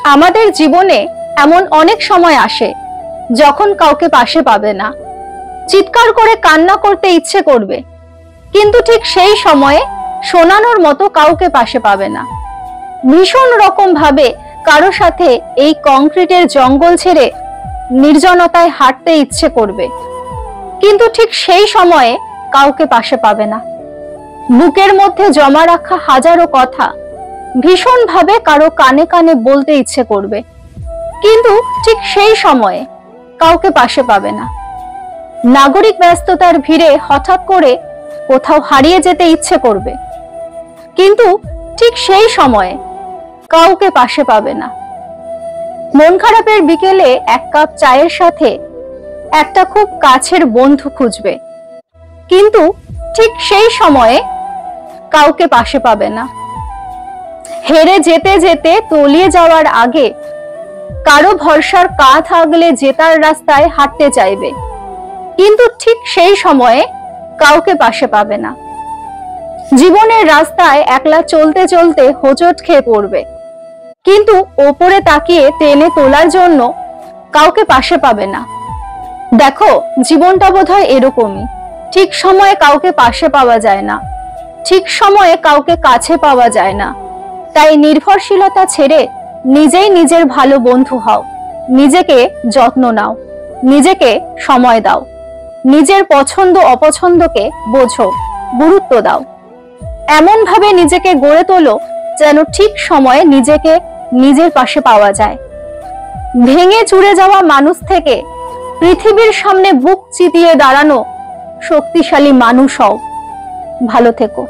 আমাদের জীবনে এমন অনেক সময় আসে যখন কাউকে পাশে পাবে না, চিৎকার করে কান্না করতে ইচ্ছে করবে, কিন্তু ঠিক সেই সময়ে শোনানোর মতো কাউকে পাশে পাবে না। ভীষণ রকম ভাবে কারো সাথে এই কংক্রিটের জঙ্গল ছেড়ে নির্জনতায় হাঁটতে ইচ্ছে করবে, কিন্তু ঠিক সেই সময়ে কাউকে পাশে পাবে না। বুকের মধ্যে জমা রাখা হাজারো কথা ভীষণ ভাবে কারো কানে কানে বলতে ইচ্ছে করবে, কিন্তু ঠিক সেই সময়ে কাউকে পাশে পাবে না। নাগরিক ব্যস্ততার ভিড়ে হঠাৎ করে কোথাও হারিয়ে যেতে ইচ্ছে করবে, কিন্তু ঠিক সেই সময়ে কাউকে পাশে পাবে না। মন খারাপের বিকেলে এক কাপ চায়ের সাথে একটা খুব কাছের বন্ধু খুঁজবে, কিন্তু ঠিক সেই সময়ে কাউকে পাশে পাবে না। হেরে যেতে যেতে তলিয়ে যাওয়ার আগে কারো ভরসার কাঁধ আগলে জেতার রাস্তায় হাঁটতে চাইবে, কিন্তু ঠিক সেই সময়ে কাউকে পাশে পাবে না। জীবনের রাস্তায় একলা চলতে চলতে হোঁচট খেয়ে পড়বে, কিন্তু ওপরে তাকিয়ে টেনে তোলার জন্য কাউকে পাশে পাবে না। দেখো, জীবনটা বোধহয় এরকমই, ঠিক সময়ে কাউকে পাশে পাওয়া যায় না, ঠিক সময়ে কাউকে কাছে পাওয়া যায় না। তাই নির্ভরশীলতা ছেড়ে নিজেই নিজের ভালো বন্ধু হও, নিজেকে যত্ন নাও, নিজেকে সময় দাও, নিজের পছন্দ অপছন্দকে বোঝো, গুরুত্ব দাও। এমন ভাবে নিজেকে গড়ে তোলো যেন ঠিক সময়ে নিজেকে নিজের পাশে পাওয়া যায়। ভেঙে চুরে যাওয়া মানুষ থেকে পৃথিবীর সামনে বুক চিতিয়ে দাঁড়ানো শক্তিশালী মানুষ হও। ভালো থেকো।